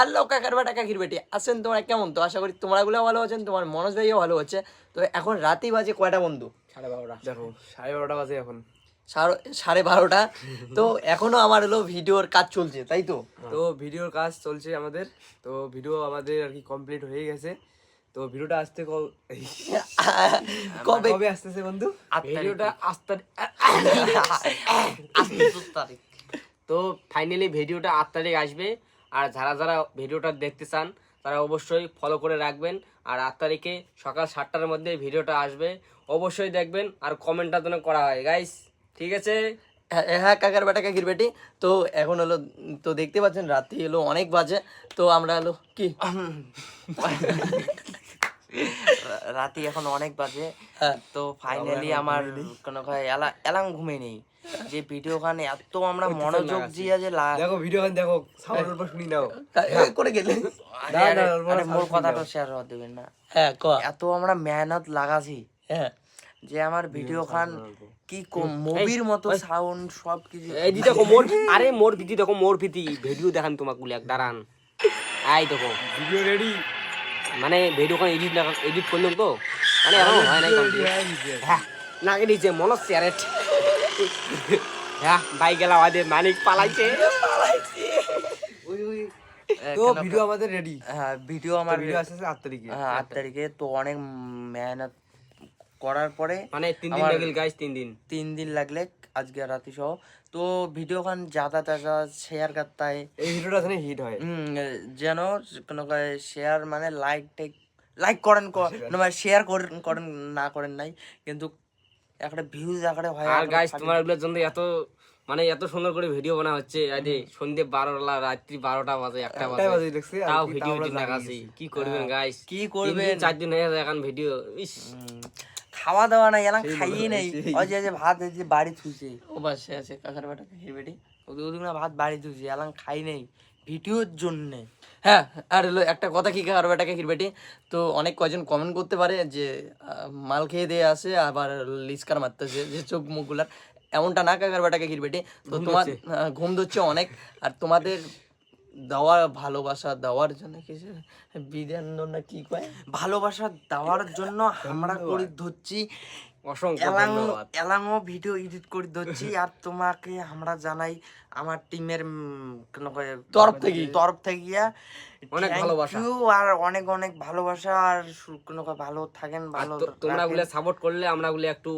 Hello কাকার বেটা কাকির বেটি আছেন তোমরা কেমন? তো আশা করি তোমরাগুলো ভালো আছেন, তোমার মনোজ ভাইও ভালো আছে। তো এখন রাতেই বাজে কয়টা বন্ধু? 12:30। দেখো 12:30 বাজে এখন, 12:30। তো এখনো আমার হলো ভিডিওর কাজ চলছে, তাই তো? তো ভিডিওর কাজ চলছে আমাদের। তো ভিডিও আমাদের আর কি কমপ্লিট হয়ে গেছে। তো ভিডিওটা আসতে কবে কবে আসতেছে বন্ধু? ভিডিওটা আসতে তারিখ। তো ফাইনালি ভিডিওটা 8 তারিখ আসবে। আর যারা যারা ভিডিওটা দেখতে চান তারা অবশ্যই ফলো করে রাখবেন। আর 8 তারিখে সকাল 7টার মধ্যে ভিডিওটা আসবে, অবশ্যই দেখবেন আর কমেন্টটা যেন করা হয় গাইস, ঠিক আছে? হ্যাঁ কাকার বেটা কাকির বেটি। তো এখন হলো, তো দেখতে পাচ্ছেন রাত্রি হলো অনেক বাজে। তো আমরা হলো কি রাতে এখন অনেক বাজে। হ্যাঁ, তো ফাইনালি আমার কোনো অ্যালার্ম ঘুমে নেই যে ভিডিও খান এত আমরা মনোযোগ দিয়ে যে দেখো ভিডিও দেখো, সাউন্ডের উপর শুনি নাও। করে গেলে আরে মোর কথাটা শেয়ার হওয়া দেবেন না। হ্যাঁ এত আমরা মেহনত লাগাছি হ্যাঁ যে আমার ভিডিও খান কি মুভির মতো সাউন্ড সব কিছু। এই যে দেখো মোর, আরে মোর ভিডিও দেখো, মোর ভিডিও দেখান তোমাকে গুলি এক দাঁড়ান। এই দেখো ভিডিও রেডি, মানে ভিডিও কোন এডিট করলাম তো, মানে এখনো হয় নাই complete। হ্যাঁ নাকি দিছে মনে সিগারেট। হ্যাঁ ভাই গেলাম আমাদের মানিক পালাইছে। তো ভিডিও আমাদের রেডি। হ্যাঁ ভিডিও আমার ভিডিও আসছে 8 তারিখে। হ্যাঁ 8 তারিখে। তো অনেক মেহনত করার পরে মানে 3 দিন লাগল গাইস, 3 দিন লাগলে আজকে রাতে সহ। তো ভিডিও খান জাদা তাজা শেয়ার করতে হয়, এই ভিডিওটা যেন হিট হয়। যেন কোনো শেয়ার মানে লাইক করেন, মানে শেয়ার করেন না করেন নাই, কিন্তু একটা ভিউজ আকারে হয়। আর গাইস তোমার এগুলোর জন্য এত মানে এত সুন্দর করে ভিডিও বানা হচ্ছে। আরে সন্ধ্যে 12টা, রাত্রি 12টা বাজে, 1টা বাজে, দেখছি তাও ভিডিও এডিট লাগাছি। কি করবেন গাইস, কি করবেন? 4 দিন হয়ে গেছে এখন ভিডিও। ইস খাওয়া দাওয়া নাই, এলাম খাইয়ে নেই। ওই যে ভাত এই যে বাড়ি থুইছে, ও বাসে আছে কাকার বেটা কাকির বেটি। ওদিক না ভাত বাড়ি থুইছে, এলাম খাই নেই ভিডিওর জন্যে। হ্যাঁ, আর হলো একটা কথা কি কাকার বেটা কাকির বেটি, তো অনেক কয়জন কমেন্ট করতে পারে যে মাল খেয়ে দিয়ে আসে আবার লিস্কার মারতেছে যে চোখ মুখগুলার। এমনটা না কাকার বেটা কাকির বেটি। তো তোমার ঘুম ধরছে অনেক, আর তোমাদের দেওয়া ভালোবাসা দেওয়ার জন্য কিছু বিধান না কি কয়, ভালোবাসা দেওয়ার জন্য আমরা করে ধরছি, অসংখ্য ধন্যবাদ। এলাংও ভিডিও এডিট করে ধরছি। আর তোমাকে আমরা জানাই আমার টিমের তরফ থেকে অনেক ভালোবাসা। আর অনেক অনেক ভালোবাসা। আর কোনো ভালো থাকেন, ভালো তোমরা গুলো সাপোর্ট করলে আমরা গুলো একটু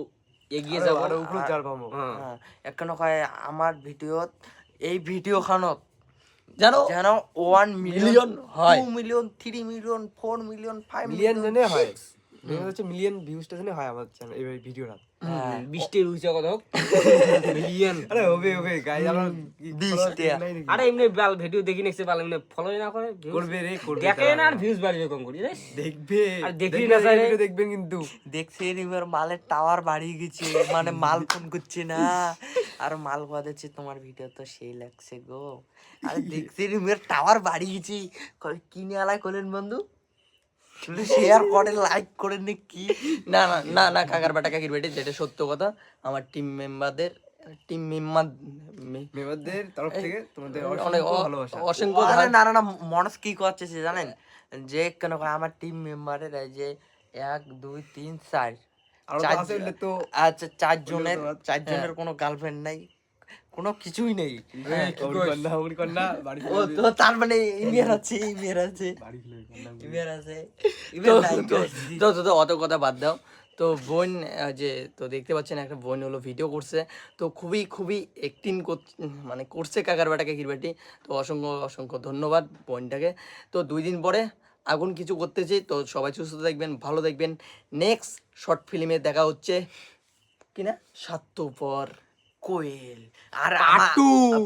এগিয়ে যাবো, আর উপরে যার পাবো। হ্যাঁ এখন আমার ভিডিও, এই ভিডিও খানত জানো যেন 1 মিলিয়ন হয়, 2 মিলিয়ন 3 মিলিয়ন 4 মিলিয়ন 5 মিলিয়ন জনে হয়, হচ্ছে মিলিয়ন ভিউজটা জনে হয় আমার চ্যানেল এই ভিডিওটা। 20টা হইছে কত মিলিয়ন। আরে হবে গাইস, আমরা 20টা। আরে এমনি বাল ভিডিও দেখি নেক্সট বাল এমনি ফলো না করে করবে রে, করবে দেখে না, আর ভিউজ বাড়বে কম করি রে। দেখবে, আর দেখবি না স্যার, ভিডিও দেখবেন কিন্তু। দেখছেন এবার মালের টাওয়ার বাড়িয়ে গেছে, মানে মাল ফোন করছে না, আর মাল বাঁধাচ্ছে তোমার ভিডিও তো সেই লাগছে গো। আরে দেখছেন এবার টাওয়ার বাড়িয়ে গেছি, কিনে আলাই করলেন বন্ধু, শেয়ার করেন, লাইক করেন না কি? না না না না কাকার বেটা কাকির বেটি, যেটা সত্য কথা, আমার টিম মেম্বারদের তরফ থেকে তোমাদের অনেক অসংখ্য ভালোবাসা। অসংখ্য আরে না না না, মনস কি করছে জানেন, যে কেন আমার টিম মেম্বারের এই যে 1 2 3 4 আর তো আছে তো, আচ্ছা 4 জনের কোনো গার্লফ্রেন্ড নাই, কোনো কিছুই নেই। উনি কন্যা বাড়ি ও তো তার মানে ইমের আছে, ইমের আছে। তো তো অত কথা বাদ দাও। তো বোন যে, তো দেখতে পাচ্ছেন একটা বোন হলো ভিডিও করছে, তো খুবই খুবই অ্যাক্টিং মানে করছে কাকার বেটা কাকির বেটি। তো অসংখ্য অসংখ্য ধন্যবাদ বোনটাকে। তো 2 দিন পরে আগুন কিছু করতেছি। তো সবাই সুস্থ দেখবেন, ভালো দেখবেন। নেক্সট শর্ট ফিল্মে দেখা হচ্ছে কিনা স্বার্থপর কোয়েল। আর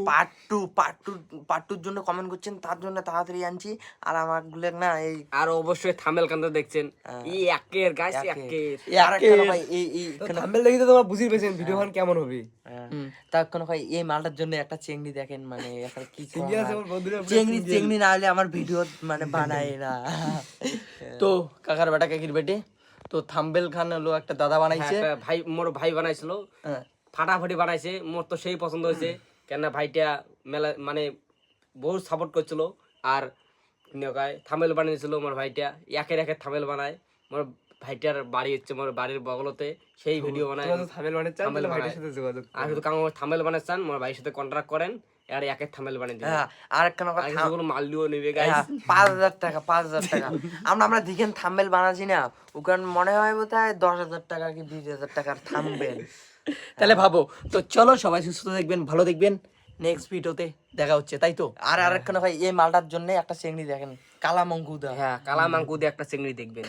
পার্ট টুর জন্য কমেন্ট করছেন, তার জন্য তাড়াতাড়ি আনছি। আর আমার গুলো না এই, আর অবশ্যই থামেল কান্দা দেখছেন, এই একের গাইস একের। আর একটা ভাই এই থাম্বনেল দেখি তো তোমরা বুঝিয়ে পেয়েছেন ভিডিওখান কেমন হবে। তার কোনো ভাই এই মালটার জন্য একটা চেংড়ি দেখেন, মানে একটা কি চিংড়ি আছে আমার বন্ধুরা, চেংড়ি না হলে আমার ভিডিও মানে বানায় না। তো কাকার বেটা কাকির বেটি, তো থাম্বেল খান হলো একটা দাদা বানাইছে, ভাই মোর ভাই বানাইছিল, হ্যাঁ ফাটাফাটি বানাইছে, মোর তো সেই পছন্দ হয়েছে। কেননা ভাইটা মেলা মানে বহুত সাপোর্ট করছিল। আর নকায় থামেল বানিয়েছিল আমার ভাইটা, একের একের থামেল বানায়। আমার ভাইটার বাড়ি হচ্ছে আমার বাড়ির বগলতে, সেই ভিডিও বানায়। তোমরা তো থামেল বানাতে চান, থামেল তাহলে ভাইটার বানায়। সাথে যোগাযোগ আর করো। শুধু কাম থামেল বানাতে চান, আমার ভাইয়ের সাথে কন্ট্রাক্ট করেন, আর একের থামেল বানিয়ে দিবেন। হ্যাঁ আর একটা কথা, আর কিছু কোনো মাল দিয়েও নেবে গাইস। হ্যাঁ 5,000 টাকা 5,000 টাকা। আমরা দেখেন থাম্বেল বানাচ্ছি না, ওখানে মনে হয় বোধহয় 10,000 টাকা কি 20,000 টাকার থাম্বেল। তাহলে ভাবো। তো চলো সবাই সুস্থ দেখবেন, ভালো দেখবেন, নেক্সট ভিডিওতে দেখা হচ্ছে, তাই তো? আর আরেকখানে ভাই এই মালটার জন্য একটা চিংড়ি দেখেন, কালা মঙ্গুদা। হ্যাঁ, কালা মাঙ্কু দিয়ে একটা চিংড়ি দেখবেন।